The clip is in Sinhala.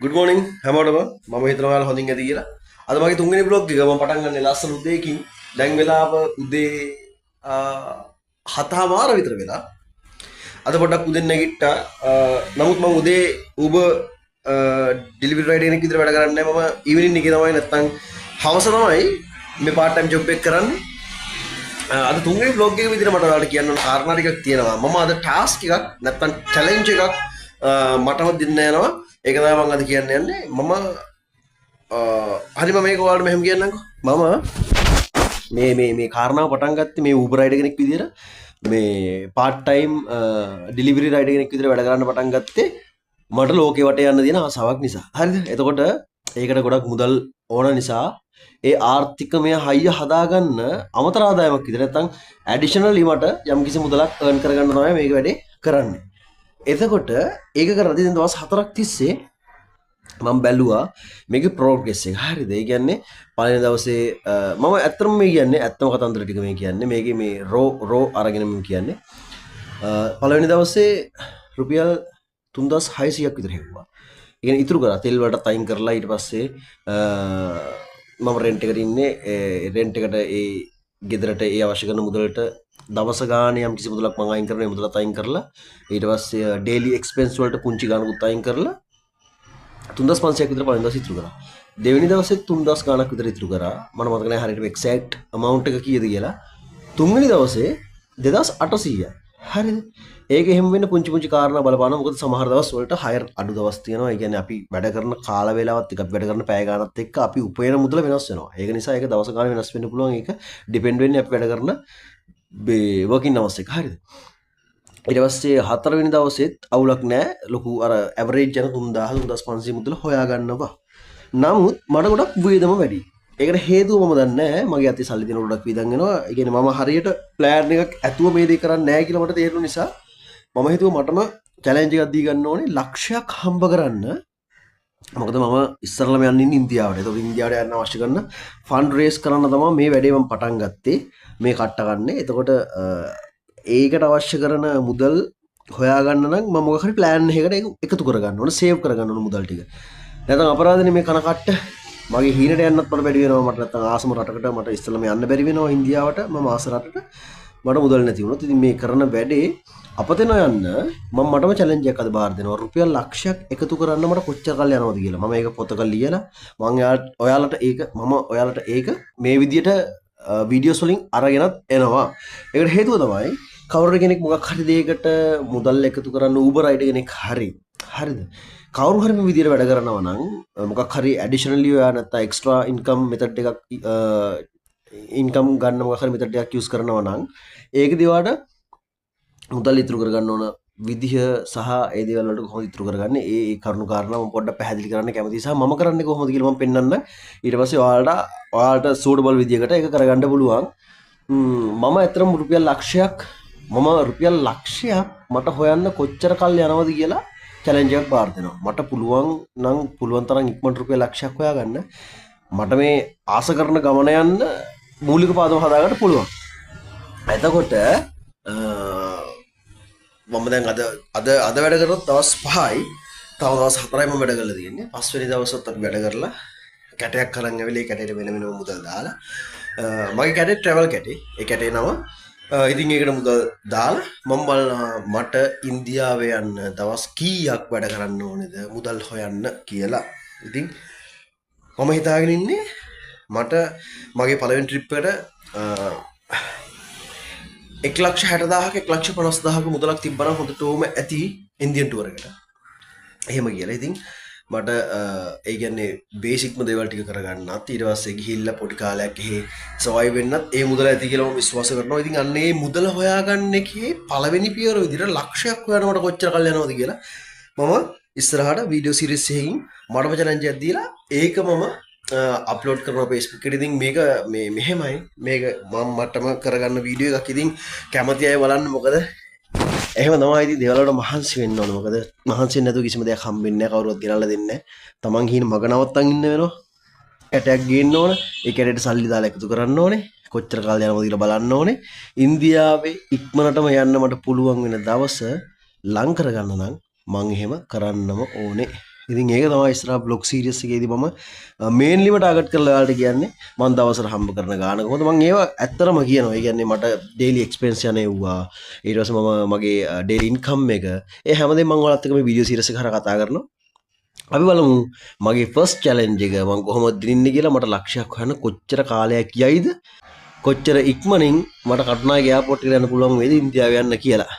Good morning හැමෝටම මම හිතනවා ඔයාලා හොඳින් ඇති කියලා. අද මගේ තුන්වෙනි vlog එක මම පටන් ගන්නේ ලස්සන උදේකින්. දැන් වෙලාව උදේ 7:00 විතර වෙලා. අද පොඩ්ඩක් උදෙන් නැගිට්ටා. නමුත් මම උදේ Uber delivery rider කෙනෙක් විතර වැඩ කරන්නේ නැහැ. මම evening එකේ තමයි නැත්තම් හවස තමයි මේ part time job එක කරන්නේ. අද තුන්වෙනි vlog එක විදිහට මට ඔයාලට කියන්න ඕන කාරණා ටිකක් තියෙනවා. මම අද task එකක් නැත්තම් challenge එකක් මටම දෙන්න යනවා. ඒක තමයි මම අද කියන්න යන්නේ. මම හරි මම මේක ඔයාලට මෙහෙම කියන්නම්කෝ. මම මේ කාරණාව පටන් ගත්තේ මේ Uber rider කෙනෙක් විදිහට මේ part time delivery rider කෙනෙක් විදිහට වැඩ කරන්න පටන් ගත්තේ මට ලෝකේ වටේ යන්න තියෙන ආසාවක් නිසා. හරිද? එතකොට ඒකට ගොඩක් මුදල් ඕන නිසා ඒ ආර්ථිකමය හයිය හදාගන්න අමතර ආදායමක් විදිහට නැත්නම් ඇඩිෂනලි මට යම්කිසි මුදලක් earn කරගන්න තමයි මේක වැඩේ කරන්නේ. එතකොට ඒක කරද්දී දැන් දවස් 4ක් තිස්සේ මම බැලුවා මේකේ ප්‍රෝග්‍රස් එක. හරිද? ඒ කියන්නේ පළවෙනි දවසේ මම ඇත්තම මේ කියන්නේ ඇත්තම කතන්දර ටික මේ කියන්නේ මේකේ මේ රෝ අරගෙන මම කියන්නේ පළවෙනි දවසේ රුපියල් 3600ක් විතර හෙව්වා. ඒ කියන්නේ ඉතුරු කරා තෙල් වලට අයින් කරලා ඊට පස්සේ මම රෙන්ට් එකට ඉන්නේ රෙන්ට් එකට ඒ ගෙදරට ඒ අවශ්‍ය කරන මුදලට දවස ගානේ යම් කිසි මුදලක් මම අයින් කරනවා මුදලත් අයින් කරලා ඊට පස්සේ ඩේලි එක්ස්පෙන්ස් වලට පුංචි ගානකුත් අයින් කරලා 3500ක් විතර පළවෙනි දවසේ ඉතුරු කරා. දෙවෙනි දවසේ 3000 ගානක් විතර ඉතුරු කරා. මට මතක නැහැ හරියට එක්සැක්ට් amount එක කීයද කියලා. තුන්වෙනි දවසේ 2800යි. හරිද? ඒක එහෙම වෙන්න පුංචි පුංචි කාරණා බලපානවා. මොකද සමහර දවස් වලට හයර් අඩු දවස් තියෙනවා. ඒ කියන්නේ අපි වැඩ කරන කාල වේලාවත් එක්ක වැඩ කරන පැය ගානත් එක්ක අපි උපයන මුදල වෙනස් වෙනවා. ඒක නිසා ඒක දවස ගාන වෙනස් වෙන්න පුළුවන්. ඒක ඩිපෙන්ඩ් වෙන්නේ අපි වැඩ කරන working hours එක. හරිද? ඊට පස්සේ හතරවෙනි දවසෙත් අවුලක් නැහැ. ලොකු අර ඇවරේජ් යන 3000 3500 මුදල හොයාගන්නවා. නමුත් මට ගොඩක් වේදම වැඩි. ඒකට හේතුව මම දන්නේ නැහැ. මගේ අතේ සල්ලි දෙන ගොඩක් වියදම් වෙනවා. ඒ කියන්නේ මම හරියට ප්ලෑන් එකක් ඇතුව මේ දේ කරන්නේ නැහැ කියලා මට තේරුණ නිසා මම හිතුවා මටම චැලෙන්ජ් එකක් දී ගන්න ඕනේ ලක්ෂයක් හම්බ කරන්න. මොකද මම ඉස්සරලම යන්නේ ඉන්දියාවට. ඒතකොට ඉන්දියාවට යන්න අවශ්‍ය කරන ෆන්ඩ් රේස් කරන්න තමයි මේ වැඩේ මම පටන් ගත්තේ. මේ කට්ට ගන්න. එතකොට ඒකට අවශ්‍ය කරන මුදල් හොයාගන්න නම් මම මොකක් හරි ප්ලෑන් එකකට එකතු කරගන්න ඕන සේව් කරගන්න ඕන මුදල් ටික. නැත්නම් අපරාධනේ මේ කන කට්ට මගේ හීනට යන්නත් මට බැරි වෙනවා. මට නැත්නම් ආසම රටකට මට ඉස්සෙල්ලාම යන්න බැරි වෙනවා ඉන්දියාවට. මම ආස රටට මට මුදල් නැති වුණොත් ඉතින් මේ කරන වැඩේ අපතේන යන්න මම මටම චැලෙන්ජ් එකක් අද බාර දෙනවා. රුපියල් ලක්ෂයක් එකතු කරන්න මට කොච්චර කල් යනවද කියලා. මම ඒක පොතක ලියලා මම ඔයාලට ඒක මේ විදියට වීඩියෝස් වලින් අරගෙනත් එනවා. ඒකට හේතුව තමයි කවුරු කෙනෙක් මොකක් හරි දෙයකට මුදල් එකතු කරන්න Uber rider කෙනෙක් හරිද? කවුරු හරි මේ විදියට වැඩ කරනවා නම් මොකක් හරි ඇඩිෂනලි ඔයා නැත්නම් එක්ස්ට්‍රා ඉන්කම් මෙතඩ් එකක් ඉන්කම් ගන්න මොකක් හරි මෙතඩ් එකක් යූස් කරනවා නම් ඒකදී ඔයාට මුදල් ඉතුරු කරගන්න ඕන විදිහ සහ ඒ දේවල් වලට කොහොමද ඉතුරු කරගන්නේ ඒ කරුණු කාරණා මම පොඩ්ඩක් පැහැදිලි කරන්න කැමතියි සහ මම කරන්නේ කොහොමද කියලා මම පෙන්නන්න. ඊට පස්සේ ඔයාලට සූටබල් විදියකට ඒක කරගන්න පුළුවන්. මම ඇත්තටම රුපියල් ලක්ෂයක් මට හොයන්න කොච්චර කල් යනවද කියලා චැලෙන්ජ් එකක් බාර දෙනවා. මට පුළුවන් තරම් ඉක්මනට රුපියල් ලක්ෂයක් හොයාගන්න. මට මේ ආස කරන ගමන යන්න මූලික පාදම හදාගන්න පුළුවන්. එතකොට මම දැන් අද වැඩ කරොත් දවස් 5යි. තව දවස් 4යි මම වැඩ කරලා තියෙන්නේ. පස්වෙනි දවසත් අපි වැඩ කරලා කැටයක් කරන් ඇවිල්ලා ඒ කැටේට වෙන වෙනම මුදල් දාලා මගේ කැටේ ට්‍රැවල් කැටේ. ඒ කැටේ නම ඉතින් ඒකට මුදල් දාලා මම බලනවා මට ඉන්දියාවේ යන්න දවස් කීයක් වැඩ කරන්න ඕනේද මුදල් හොයන්න කියලා. ඉතින් මම හිතාගෙන ඉන්නේ මට මගේ පළවෙනි ට්‍රිප් එකට 1,60,000ක 1,50,000ක මුදලක් තිබ්බනම් හොඳටම ඇති ඉන්දියන් ටුවර් එකට. එහෙම කියලා. ඉතින් මට ඒ කියන්නේ බේසික්ම දේවල් ටික කරගන්නත් ඊට පස්සේ ගිහිල්ලා පොඩි කාලයක් එහෙ සර්වයිව් වෙන්නත් ඒ මුදල ඇති කියලා මම විශ්වාස කරනවා. ඉතින් අන්න ඒ මුදල හොයාගන්න එකේ පළවෙනි පියවර විදිහට ලක්ෂයක් හොයනකොට කොච්චර කල් යනවද කියලා මම ඉස්සරහට වීඩියෝ සීරීස් එකකින් මඩම චැලෙන්ජ් එකක් දීලා ඒක මම අප්ලෝඩ් කරනවා Facebook එකට. ඉතින් මේක මෙහෙමයි මේක මම මටම කරගන්න වීඩියෝ එකක්. ඉතින් කැමති අය බලන්න. මොකද එහෙම තමයි ඉතින් දේවල් වලට මහන්සි වෙන්න ඕන. මොකද මහන්සි වෙන්නේ නැතුව කිසිම දෙයක් හම්බෙන්නේ නැහැ. කවුරුවත් ගෙනල්ලා දෙන්නේ නැහැ. තමන් හින මග නවත්තන් ඉන්න වෙනවා. කැටයක් ගේන්න ඕන. ඒ කැටයට සල්ලි දාලා එකතු කරන්න ඕනේ. කොච්චර කාලද යනවද කියලා බලන්න ඕනේ. ඉන්දියාවේ ඉක්මනටම යන්න මට පුළුවන් වෙන දවස ලං කරගන්න නම් මං එහෙම කරන්නම ඕනේ. ඉතින් ඒක තමයි ඉස්සරහ බ්ලොග් සීරීස් එකේදී මම මේන්ලිම ටාගට් කරලා ඔයාලට කියන්නේ මම දවසට හම්බ කරන ගාන කොහොමද මම ඒවා ඇත්තටම කියනවා. ඒ කියන්නේ මට ඩේලි එක්ස්පෙන්ස් යන ඒවා ඊට පස්සේ මම මගේ ඩේලි ඉන්කම් එක ඒ හැමදේම මම ඔයාලත් එක්ක මේ වීඩියෝ සීරීස් එක හරහා කතා කරනවා. අපි බලමු මගේ ෆස්ට් චැලෙන්ජ් එක මම කොහොමද දිනින්නේ කියලා. මට ලක්ෂයක් හොයන්න කොච්චර කාලයක් යයිද, කොච්චර ඉක්මනින් මට කටුනායක එයාපෝට් එකට යන්න පුළුවන් වේද ඉන්දියාව යන්න කියලා.